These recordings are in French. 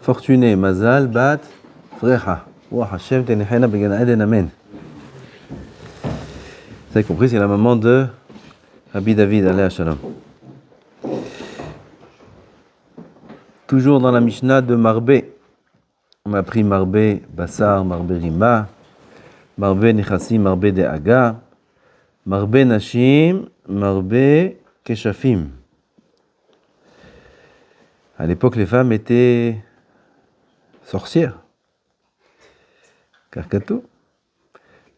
fortuné, mazal, bat, frecha. Ouah, Hashem, tenechena, began Eden, amen. Vous avez compris, c'est la maman de Rabbi David, alayhi shalom. Toujours dans la Mishnah de Marbé. On a appris Marbé Bassar, Marbé Rima, Marbé Nechassim, Marbé De'aga, Marbé Nashim, Marbé Keshafim. À l'époque, les femmes étaient sorcières. Karkato.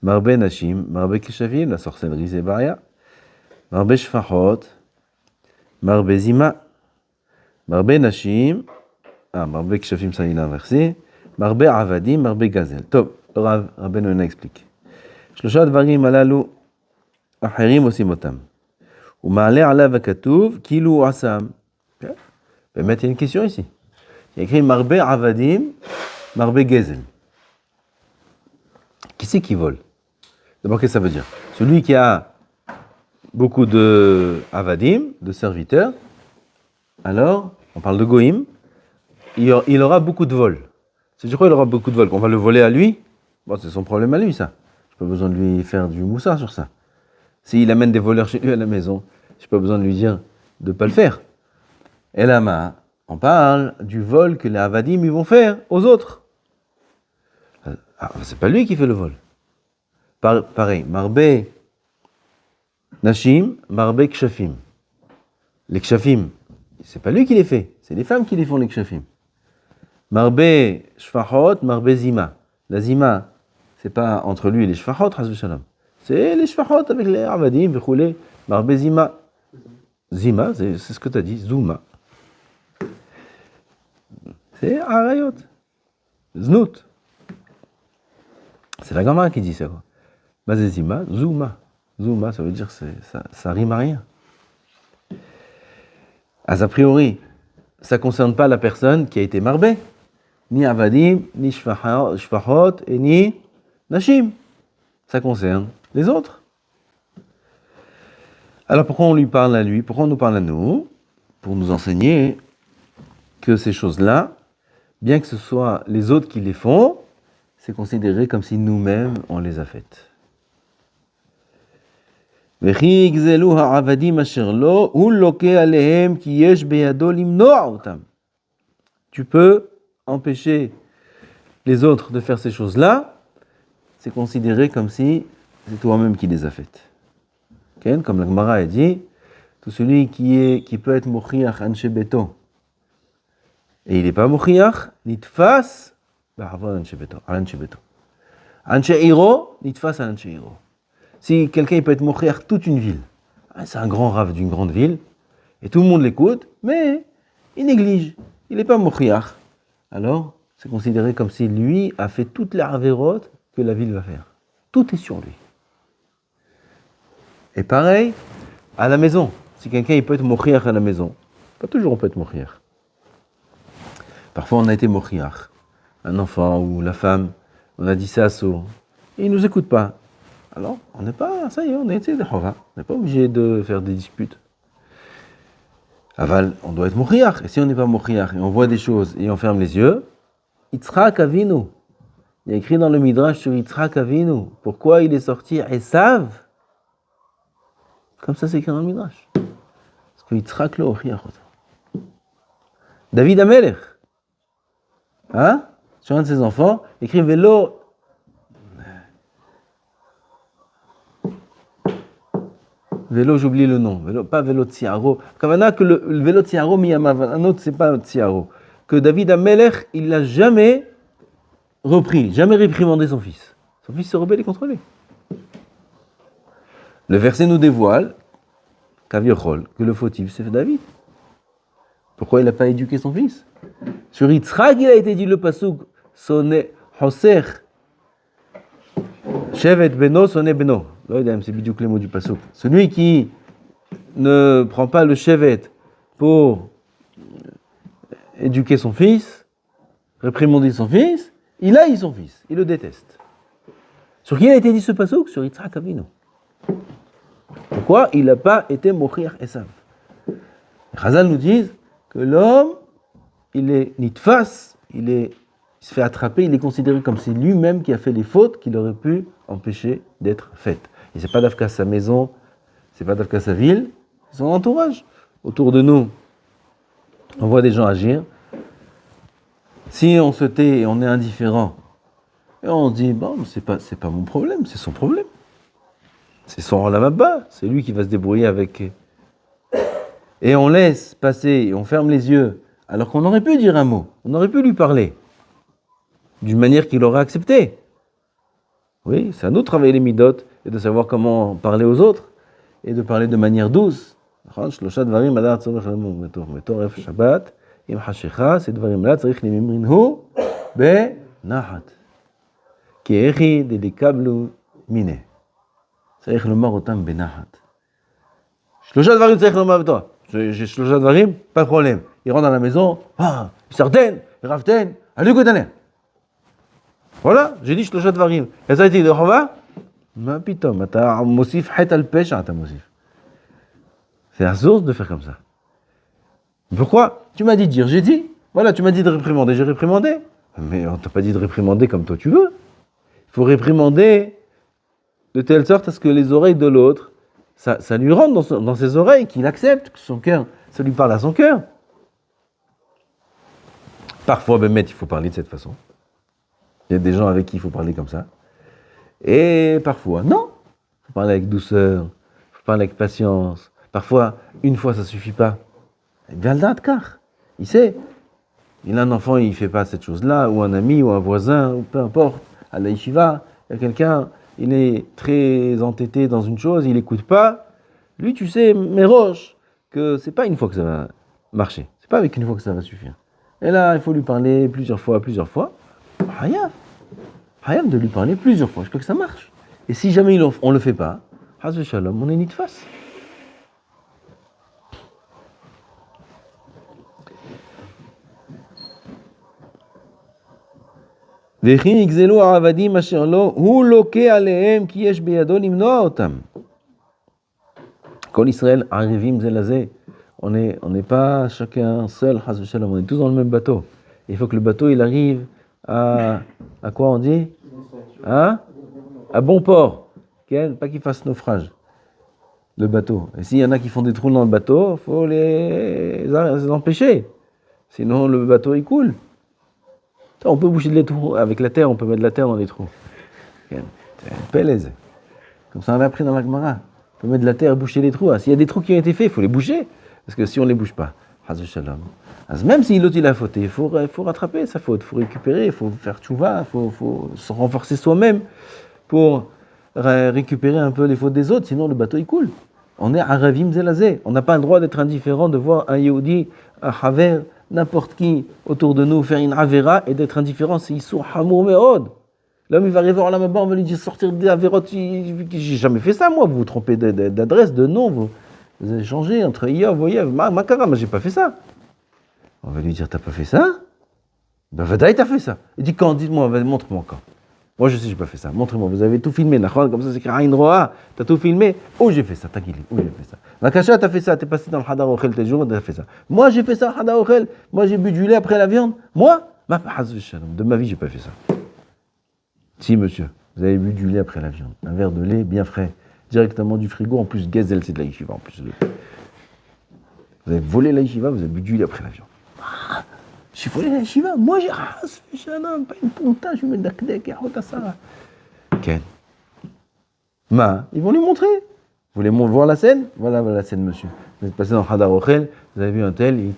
Marbé Nashim, Marbé Keshafim, la sorcellerie c'est Baria. Marbé Shfachot, Marbé Zima. Marbé Nashim, Marbé Keshafim, ça il a inversé. Marbé Avadim, Marbé Gazel. Top, Rabbeinu explique. Shlosha dvarim halalu acherim osim otam. U'ma'aleh alav hakatuv kilu asam. Il y a une question ici. Il y a écrit Marbé Avadim, Marbé Gazel. Qui c'est qui vole? D'abord, qu'est-ce que ça veut dire? Celui qui a beaucoup de Avadim, de serviteurs, alors, on parle de Goïm, il aura beaucoup de vols. C'est du coup il aura beaucoup de vols. Qu'on va le voler à lui, bon, c'est son problème à lui, ça. J'ai pas besoin de lui faire du moussa sur ça. S'il amène des voleurs chez lui à la maison, j'ai pas besoin de lui dire de pas le faire. Et là, on parle du vol que les Avadim ils vont faire aux autres. C'est pas lui qui fait le vol. Pareil, Marbé Nashim, Marbé Kshafim. Les Kshafim, c'est pas lui qui les fait, c'est les femmes qui les font les Kshafim. Marbé Shfachot, Marbé Zima. La Zima, c'est pas entre lui et les Shfachot, Hazve Shalom. C'est les Shfachot avec les Avadim, Vechoulé, Marbé Zima. Zima, c'est ce que tu as dit, Zouma. C'est Arayot. Znout. C'est la Gamara qui dit ça, quoi. Mazé Zima, Zouma. Zouma, ça veut dire ça rime à rien. A priori, ça ne concerne pas la personne qui a été marbé, ni Avadim, ni Shfachot, et ni Nashim. Ça concerne les autres. Alors pourquoi on lui parle à lui? Pourquoi on nous parle à nous? Pour nous enseigner que ces choses-là, bien que ce soit les autres qui les font, c'est considéré comme si nous-mêmes on les a faites. Tu peux empêcher les autres de faire ces choses-là, c'est considéré comme si c'est toi-même qui les as faites. Okay? Comme la Gemara a dit, tout celui qui peut être mochiach anshe beto, et il n'est pas mochiach, nitfas ba'avon anshe beto, anshe iro, nitfas anshe iro. Si quelqu'un peut être mochiach toute une ville, c'est un grand rave d'une grande ville, et tout le monde l'écoute, mais il néglige, il n'est pas mochiach. Alors, c'est considéré comme si lui a fait toutes les avérotes que la ville va faire. Tout est sur lui. Et pareil, à la maison. Si quelqu'un peut être mochiach à la maison, pas toujours on peut être mochiach. Parfois on a été mochiach. Un enfant ou la femme, on a dit ça à saut, et il ne nous écoute pas. Alors, on n'est pas, ça y est, on a été des chova. On n'est pas obligé de faire des disputes. Aval, on doit être mochiach. Et si on n'est pas mochiach et on voit des choses et on ferme les yeux, Yitzhak Avinu. Il y a écrit dans le Midrash sur Yitzhak Avinu. Pourquoi il est sorti Esav? Comme ça c'est écrit dans le Midrash. Parce que Yitzhak lo ochiach. David Amelech. Sur un de ses enfants, écrit Vélo. Vélo, j'oublie le nom. Vélo, pas Vélo Tsiaro. Kavana que le Vélo Tsiaro Miyamav, un autre, c'est pas Tsiaro. Que David Amelech, il l'a jamais repris, jamais réprimandé son fils. Son fils se rebellait contre lui. Le verset nous dévoile, Kaviyochol, que le fautif, c'est David. Pourquoi il n'a pas éduqué son fils? Sur Yitzhak, il a été dit le pasuk, sonne Hoser, Shevet Beno, sonne Beno. C'est bidiouk les mots du pasuk. Celui qui ne prend pas le Shevet pour éduquer son fils, réprimander son fils, il haït son fils, il le déteste. Sur qui a été dit ce pasuk? Sur Yitzhak Avinu. Pourquoi? Il n'a pas été mochiach Esav. Les Chazal nous disent que l'homme, il est nitfas il se fait attraper, il est considéré comme c'est lui-même qui a fait les fautes qu'il aurait pu empêcher d'être faites. Et c'est pas d'Afka sa maison, c'est pas d'Afka sa ville, c'est son entourage. Autour de nous, on voit des gens agir. Si on se tait et on est indifférent, et on se dit, bon, c'est pas mon problème, c'est son problème. C'est son Olamaba, c'est lui qui va se débrouiller avec. Et on laisse passer, et on ferme les yeux, alors qu'on aurait pu dire un mot, on aurait pu lui parler, d'une manière qu'il aurait accepté. Oui, c'est à nous de travailler les midotes, et de savoir comment parler aux autres, et de parler de manière douce. שלושה דברים אדם צריך ללמוד בתור ערב שבת, עם חשיכה, זה דברים האלה צריך לממרינהו בנחת. כי איך דליקבלו מיני. צריך לומר אותם בנחת. שלושה דברים צריך לומר בתור. J'ai שלושה דברים, pas de problème. Il rentre dans la maison, certaine, רבתן, הליגו את הנר. Voilà, j'ai dit שלושה דברים. יצאתי ידי חובה? מה פתאום, אתה מוסיף חטא על פשע, אתה מוסיף. C'est la source de faire comme ça. Pourquoi? Tu m'as dit de dire, j'ai dit. Voilà, tu m'as dit de réprimander, j'ai réprimandé. Mais on t'a pas dit de réprimander comme toi tu veux. Il faut réprimander de telle sorte à ce que les oreilles de l'autre, ça lui rentre dans ses oreilles, qu'il accepte, que son cœur, ça lui parle à son cœur. Parfois, il faut parler de cette façon. Il y a des gens avec qui il faut parler comme ça. Et parfois, non. Il faut parler avec douceur, il faut parler avec patience. Parfois, une fois, ça suffit pas. Il sait. Il a un enfant, il fait pas cette chose-là, ou un ami, ou un voisin, ou peu importe. À la yeshiva, il y a quelqu'un, il est très entêté dans une chose, il écoute pas. Lui, tu sais, Méroche, que c'est pas une fois que ça va marcher. C'est pas avec une fois que ça va suffire. Et là, il faut lui parler plusieurs fois. Hayab de lui parler plusieurs fois, jusqu'à que ça marche. Et si jamais on le fait pas, Haz Shalom, on est ni de face. וכי נגזלו העבדים אשר לא, הוא לוקה עליהם כי יש בידו למנוע אותם. כל ישראל ערבים זה לזה. On n'est pas chacun seul, Haz Shalom, on est tous dans le même bateau. Il faut que le bateau il arrive à quoi on dit? À bon port. Pas qu'il fasse naufrage, le bateau. Et s'il y en a qui font des trous dans le bateau, il faut les empêcher. Sinon le bateau il coule. On peut boucher les trous avec la terre, on peut mettre de la terre dans les trous. C'est pélèze. Comme ça on a appris dans la Gemara. On peut mettre de la terre et boucher les trous. S'il y a des trous qui ont été faits, il faut les boucher. Parce que si on ne les bouge pas, même si l'autre il a fauté, il faut rattraper sa faute, il faut récupérer, il faut faire tchouva, il faut se renforcer soi-même pour récupérer un peu les fautes des autres, sinon le bateau il coule. On est aravim zelazé. On n'a pas le droit d'être indifférent, de voir un Yehudi, un Haver, n'importe qui autour de nous faire une avera et d'être indifférent, c'est Issour Hamour Meod. L'homme il va arriver à la main, on va lui dire sortir des avérotes, j'ai jamais fait ça moi, vous vous trompez d'adresse, de nom, vous avez changé entre Yov, Oyev, Makara, moi j'ai pas fait ça. On va lui dire t'as pas fait ça? Ben Vadaï t'as fait ça. Il dit quand, dites-moi, montre-moi quand. Moi je sais j'ai pas fait ça, montrez-moi, vous avez tout filmé, comme ça c'est écrit Aïn Roa, t'as tout filmé, oh j'ai fait ça, t'as guilé, oh j'ai fait ça. Vakasha t'as fait ça, t'es passé dans le Hadar Ochel tes jours, t'as fait ça. Moi j'ai fait ça, Hadar Ochel, moi j'ai bu du lait après la viande, moi, de ma vie j'ai pas fait ça. Si monsieur, vous avez bu du lait après la viande, un verre de lait bien frais, directement du frigo, en plus Gezel c'est de la yeshiva en plus. Vous avez volé la yeshiva, vous avez bu du lait après la viande. J'ai volé la yeshiva, moi j'ai pas une ponta, je vais mettre de la kdek, ça. Ken. Ils vont lui montrer. Vous voulez voir la scène? Voilà la scène, monsieur. Vous êtes passé dans Hadar Ochel, vous avez vu un tel, il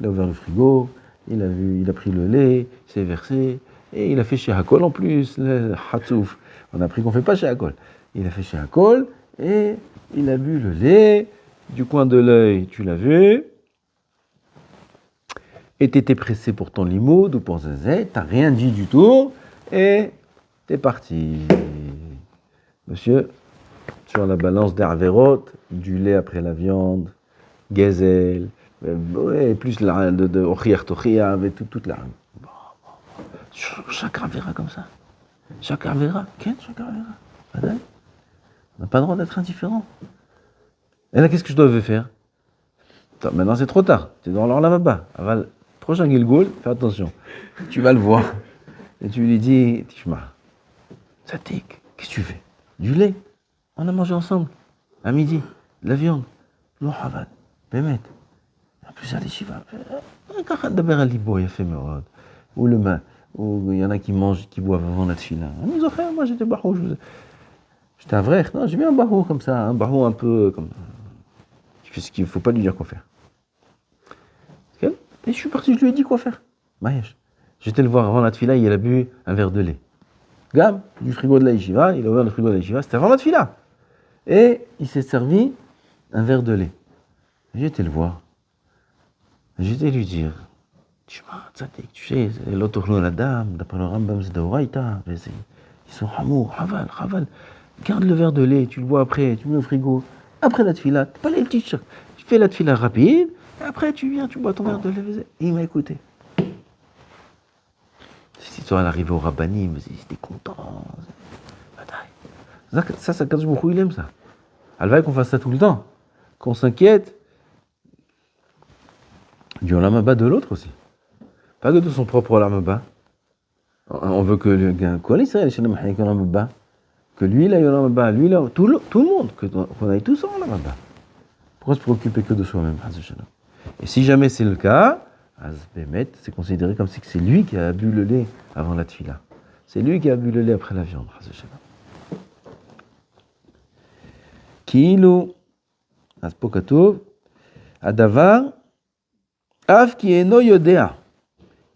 a ouvert le frigo, il a pris le lait, il s'est versé, et il a fait chez Hakol en plus, le Hatsouf. On a appris qu'on ne fait pas chez Hakol. Il a fait chez Hakol, et il a bu le lait, du coin de l'œil, tu l'as vu, et t'étais pressé pour ton limoud ou pour Zazé, t'as rien dit du tout, et t'es parti. Monsieur, sur la balance d'Arverot, du lait après la viande, Gezel, plus de Ochiach Tochiach, et toute la... Chacun verra comme ça. Chacun verra. Chacun verra. On n'a pas le droit d'être indifférent. Et là, qu'est-ce que je dois faire? Attends, maintenant, c'est trop tard. Tu es dans l'or là-bas. prochain Gilgoul, fais attention. Tu vas le voir. Et tu lui dis, Tishma, Satik, qu'est-ce que tu fais? Du lait. On a mangé ensemble. À midi. De la viande. Non, Havad. Bémet. En plus, allez, Shiva. D'abord, à Libo, il a fait Merod. Ou le main. Ou il y en a qui mangent, qui boivent avant la tfila. Nous, moi, j'étais barou. J'étais un vrai. Non, j'ai vu un barou comme ça. Un barou un peu comme. Tu fais ce qu'il ne faut pas lui dire quoi faire. Et je suis parti, je lui ai dit quoi faire. Maïch. J'étais le voir avant la tfila, il a bu un verre de lait. Gam, du frigo de la yeshiva, il a ouvert le frigo de la yeshiva, c'était avant la tfila. Et il s'est servi un verre de lait. J'étais le voir. J'étais lui dire, tu sais, l'autochno la dame, d'après le Rambam, c'est d'Oraïta. Ils sont hamour, haval. Garde le verre de lait, tu le bois après, tu mets au frigo. Après la tfila, pas les petits chocs. Tu fais la tfila rapide, et après tu viens, tu bois ton verre de lait. Et il m'a écouté. Cette histoire, elle arrivait au Rabbanim, ils étaient contents. Ça, quand je me il aime ça. Elle va qu'on fasse ça tout le temps. Qu'on s'inquiète du Olam Haba de l'autre aussi. Pas que de son propre Olam Haba. On veut que le gars, que lui, il a Olam Haba, lui, il a tout le monde, qu'on aille tous en Olam Haba. Pourquoi se préoccuper que de soi-même? Et si jamais c'est le cas, c'est considéré comme si c'est lui qui a bu le lait avant la tfila. C'est lui qui a bu le lait après la viande. Kilo, Aspokatov, Adavar, Av qui est no yodea.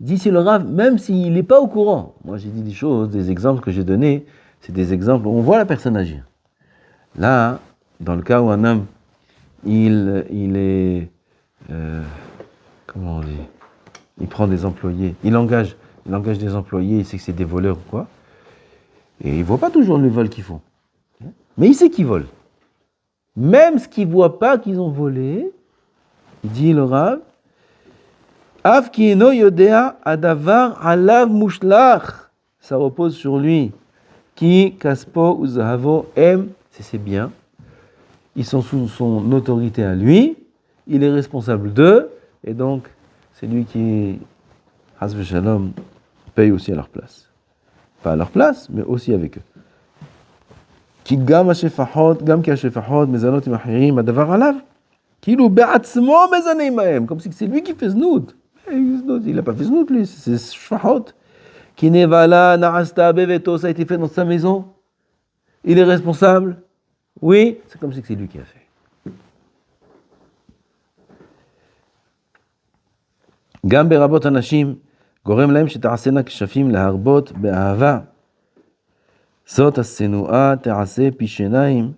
Dit si le Rav, même s'il n'est pas au courant. Moi j'ai dit des choses, des exemples que j'ai donnés, c'est des exemples où on voit la personne agir. Là, dans le cas où un homme, il est. Comment on dit? Il prend des employés, il engage des employés, il sait que c'est des voleurs ou quoi. Et il ne voit pas toujours le vol qu'ils font. Mais il sait qu'ils volent. Même ce qu'ils ne voient pas qu'ils ont volé, il dit le Rav, Av ki eno yodea adavar alav mushlach. Ça repose sur lui. Ki kaspo ou zahavo aime, c'est ses biens. Ils sont sous son autorité à lui. Il est responsable d'eux. Et donc, c'est lui qui, Hasbe Shalom, paye aussi à leur place. Pas à leur place, mais aussi avec eux. Ki gam hashefahot, gam ki hashefahot, mezanot im achirim, adavar alav. Kilou be'atzmo mezanim mahem. Comme si c'est lui qui fait znout. Il n'a pas fait znout, lui, c'est shfahot. Ki nevala na'asta beveto, ça a été fait dans sa maison. Il est responsable. Oui, c'est comme si c'est lui qui a fait. גם ברבות אנשים גורם להם שתעשינה כשפים להרבות באהבה. זאת השנואה תעשה פי שיניים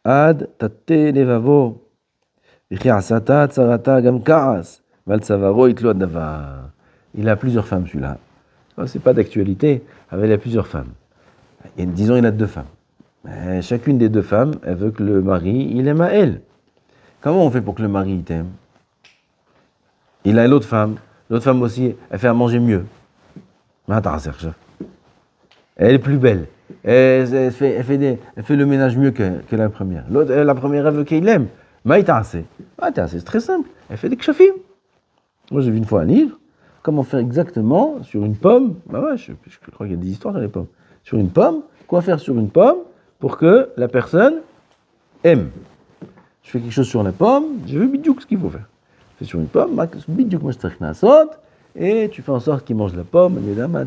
עד תתה לבבו. וכי עשתה צרתה גם כעס, ועל צווארו יתלו הדבר. Il a plusieurs femmes celui-là. C'est pas d'actualité, il a plusieurs femmes. Disons il a deux femmes. Mais chacune des deux femmes, elle veut que le mari, il aime à elle. Comment on fait pour que le mari il t'aime? Il a l'autre femme aussi, elle fait à manger mieux. Mais attends, Serge. Elle est plus belle. Elle fait le ménage mieux que la première. La première, elle veut qu'il l'aime. Mais c'est très simple. Elle fait des kshafim. Moi, j'ai vu une fois un livre. Comment faire exactement sur une pomme. Bah ouais, je crois qu'il y a des histoires dans les pommes. Sur une pomme, quoi faire sur une pomme pour que la personne aime. Je fais quelque chose sur la pomme, j'ai vu bidiouk ce qu'il faut faire. Je fais sur une pomme, bidiouk et tu fais en sorte qu'il mange la pomme,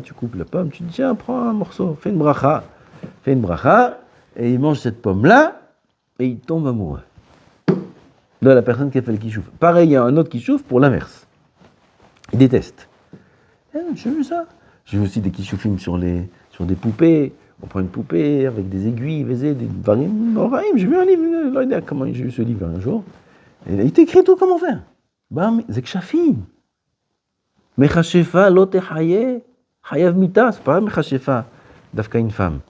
tu coupes la pomme, tu dis tiens, prends un morceau, fais une bracha, et il mange cette pomme-là, et il tombe amoureux de la personne qui a fait le kishouf. Pareil, il y a un autre kishouf pour l'inverse. Il déteste. J'ai vu ça. J'ai vu aussi des kishoufim sur des poupées. On prend une poupée avec des aiguilles, des varim. J'ai vu un livre, comment j'ai vu ce livre un jour. Et il t'écrit tout comment faire. Bam, zekshafim. Mechashefa lote haye, hayav mita, c'est pas mechashefa, d'afka une femme.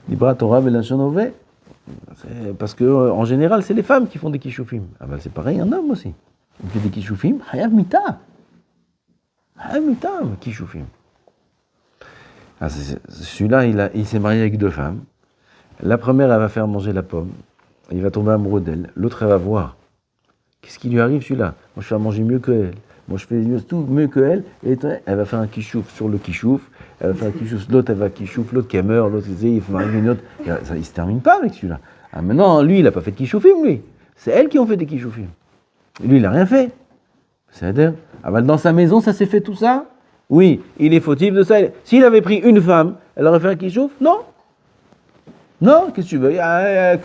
Libra Torah velanshonove. Parce que en général, c'est les femmes qui font des kishoufim. Ah ben c'est pareil, un homme aussi. Il fait des kishoufim, hayav mita. Hayav mita, kishoufim. Ah, celui-là, il s'est marié avec deux femmes. La première, elle va faire manger la pomme. Il va tomber amoureux d'elle. L'autre, elle va voir. Qu'est-ce qui lui arrive, celui-là? Moi, je fais à manger mieux qu'elle. Moi, je fais tout mieux qu'elle, et elle va faire un kishouf sur le kishouf, elle va faire un kishouf, l'autre, elle va kishouf, l'autre qui meurt, l'autre, il faut marier une autre. Ça, il se termine pas avec celui-là. Ah, maintenant, lui, il n'a pas fait de kishoufim, lui. C'est elle qui ont fait des kishoufim. Lui, il n'a rien fait. C'est-à-dire, dans sa maison, ça s'est fait tout ça? Oui, il est fautif de ça. S'il avait pris une femme, elle aurait fait un kishouf? Non. Non, qu'est-ce que tu veux? Il n'y a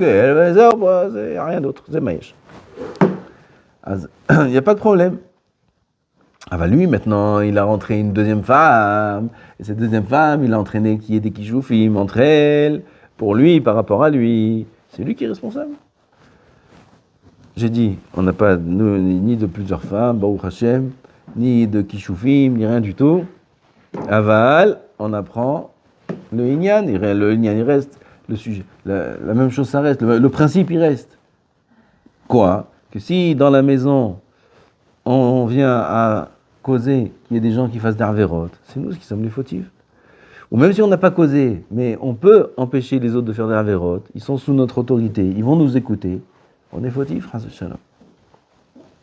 rien d'autre, c'est maïch. Il n'y a pas de problème. Ah bah lui, maintenant, il a rentré une deuxième femme. Et cette deuxième femme, il a entraîné qui est des kishoufim entre elles, pour lui, par rapport à lui. C'est lui qui est responsable. J'ai dit, on n'a pas ni de plusieurs femmes, Baruch Hashem, ni de kishoufim, ni rien du tout. Aval, on apprend le inyan, le inyan il reste, le sujet. La même chose, ça reste, le principe il reste. Quoi? Que si dans la maison, on vient à causer qu'il y ait des gens qui fassent d'arvérotes, c'est nous qui sommes les fautifs. Ou même si on n'a pas causé, mais on peut empêcher les autres de faire d'arvérotes, ils sont sous notre autorité, ils vont nous écouter. On est fautif, Ras Shalom.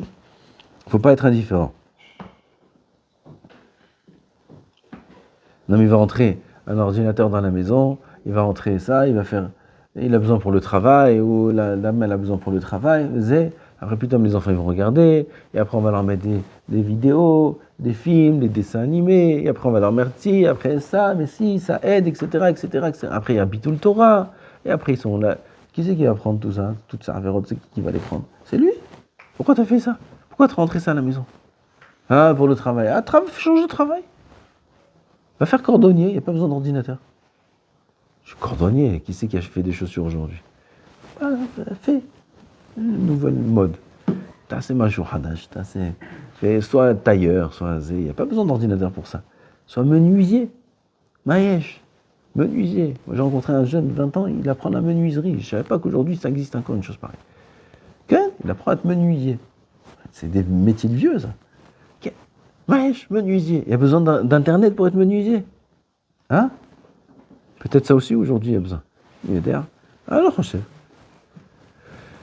Il ne faut pas être indifférent. Non, mais il va rentrer un ordinateur dans la maison, il va rentrer ça, il a besoin pour le travail, ou la dame elle a besoin pour le travail, après putain les enfants ils vont regarder, et après on va leur mettre des vidéos, des films, des dessins animés, et après on va leur mettre si, après ça, mais si, ça aide, etc., etc., etc. Après il y a Bitul Torah, et après ils sont là. Qui c'est qui va prendre tout ça, toute sa avérote, c'est qui va les prendre? C'est lui. Pourquoi t'as fait ça? Pourquoi t'as rentré ça à la maison? Ah, pour le travail. Ah, change de travail. Va faire cordonnier, il n'y a pas besoin d'ordinateur. Je suis cordonnier, qui c'est qui a fait des chaussures aujourd'hui? Ah, fais une nouvelle mode. T'as assez majouhadash, t'as assez... Soit tailleur, soit azé, il n'y a pas besoin d'ordinateur pour ça. Soit menuisier. Maïesh. Menuisier. Moi, j'ai rencontré un jeune de 20 ans, il apprend la menuiserie. Je ne savais pas qu'aujourd'hui, ça existe encore une chose pareille. Il apprend à être menuisier. C'est des métiers de vieux, ça. Maïch, menuisier. Il y a besoin d'Internet pour être menuisier. Hein? Peut-être ça aussi, aujourd'hui, il y a besoin. Il est derrière. Alors, chef.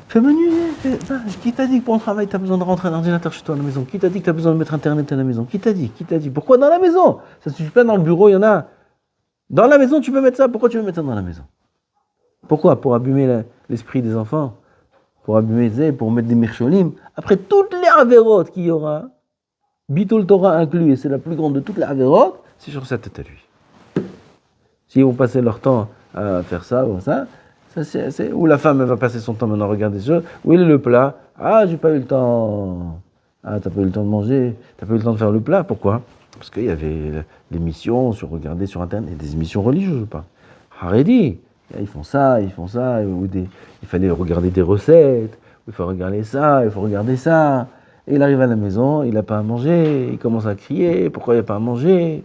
Fais menuisier. Qui t'a dit que pour le travail, tu as besoin de rentrer un ordinateur chez toi à la maison? Qui t'a dit que tu as besoin de mettre Internet à la maison? Qui t'a dit? Pourquoi dans la maison? Ça ne suffit pas dans le bureau, il y en a... Dans la maison, tu peux mettre ça. Pourquoi tu veux mettre ça dans la maison? Pourquoi? Pour abîmer l'esprit des enfants. Pour abîmer, pour mettre des mircholim. Après toutes les avérotes qu'il y aura, Bitul Torah inclus, et c'est la plus grande de toutes les avérotes, c'est sur sa tête à lui. S'ils vont passer leur temps à faire ça ou ça ou la femme elle va passer son temps maintenant à regarder ça, où il est le plat? Ah, j'ai pas eu le temps. Ah, t'as pas eu le temps de manger, t'as pas eu le temps de faire le plat. Pourquoi? Parce qu'il y avait l'émission regarder sur Internet, des émissions religieuses ou pas. Haredi, ils font ça, ou il fallait regarder des recettes, il faut regarder ça, il faut regarder ça. Et il arrive à la maison, il n'a pas à manger, il commence à crier, pourquoi il n'y a pas à manger?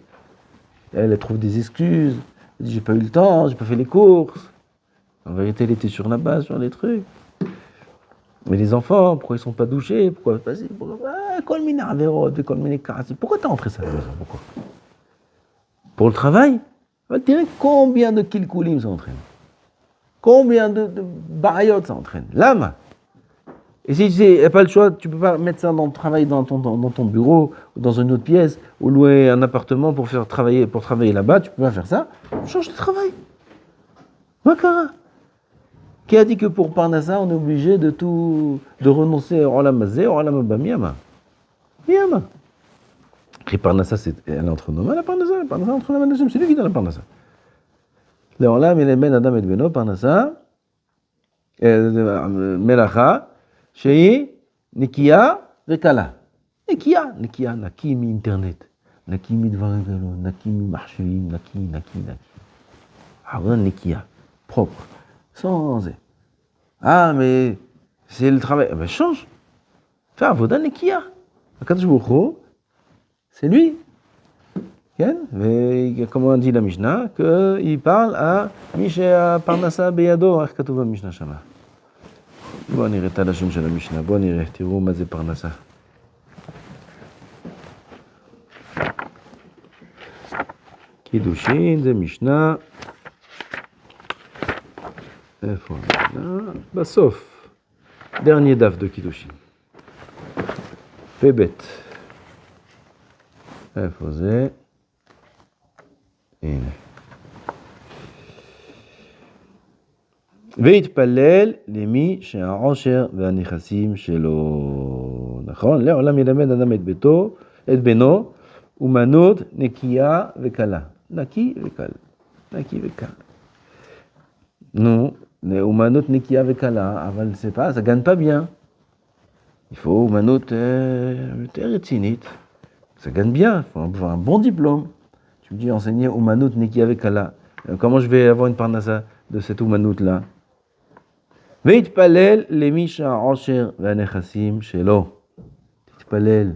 Elle trouve des excuses, elle dit j'ai pas eu le temps, j'ai pas fait les courses. En vérité, elle était sur la base, sur les trucs. Mais les enfants, pourquoi ils sont pas douchés? Pourquoi pas si? Pourquoi t'as rentré ça à la maison? Pourquoi? Pour le travail? On va te dire combien de kilkoulim ça entraîne? Combien de barayot ça entraîne? L'âme. Et si tu n'as pas le choix, tu ne peux pas mettre ça dans le travail dans ton bureau ou dans une autre pièce ou louer un appartement pour travailler là-bas, tu ne peux pas faire ça. Change de travail. Makara. Qui a dit que pour Parnassa, on est obligé de renoncer à Olam Hazé, Olam Haba, Miyama. Miyama. Et Parnassa, elle est entre nos mains, la Parnassa entre les mains de Hashem, c'est lui qui donne la Parnassa. Le Olam, il est Ben Adam et Beno, Parnassa, Melacha, Shei, Nikia, Vekala. Nikia, Naki mi Internet, Naki mi Dvarevelo, Naki mi Marshevim, Naki. Ah, on a Nikia, propre. Sans. Ah, mais c'est le travail. Ben, change. Fais Avoda Nekia. Akadosh Baruch Hu, c'est lui. Comment on dit la Mishnah? Qu'il parle à Misha Parnassa Beyado, Arkatouva Mishnah Shama. Bon, on irait à la Shum de la Mishnah. Bon, on irait. Tirou Mazé Parnassa. Kiddushin, de Mishnah. Sauf, dernier daf de Kiddushin. Pébet. איפה זה? הנה. והתפלל למי שהעושר והנכסים שלו. נכון? לעולם ילמד אדם את בנו, אומנות נקייה וקלה. נקי וקל. נקי וקל. נו, אומנות נקייה וקלה, אבל ça gagne pas bien. Il faut אומנות יותר רצינית. Ça gagne bien, il faut avoir un bon diplôme. Tu me dis enseigner אומנות נקייה וקלה. Comment je vais avoir une parnassa de cette אומנות-là? והתפלל למי שהעושר והנכסים שלו. תתפלל.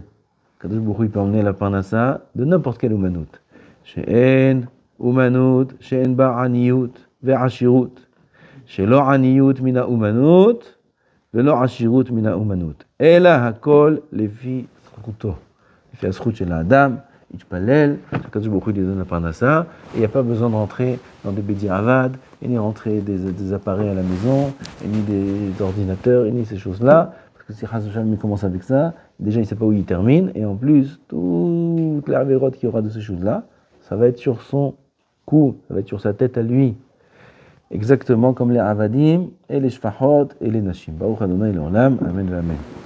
הקדוש ברוך הוא יפרמנה לפרנסה de n'importe quelle אומנות. שאין אומנות שאין בה עניות ועשירות. שלא עניות מן האומנות ולא עשירות מן האומנות. אלא הכל לפי זכותו. לפי הזכות של האדם. יתפלל, שהקדוש ברוך הוא lui donne la parnassa, et il n'y a pas besoin de rentrer dans des bédiravad, et ni rentrer des appareils à la maison, et ni des ordinateurs, et ni ces choses-là, parce que si Chazal commence avec ça, déjà il ne sait pas où il termine, et en plus, toute la vérote qu'il y aura de ces choses-là, ça va être sur son cou, ça va être sur sa tête à lui, exactement comme les avadim, et les shfahot, et les nashim. Baruch Adonai l'olam, amen, amen.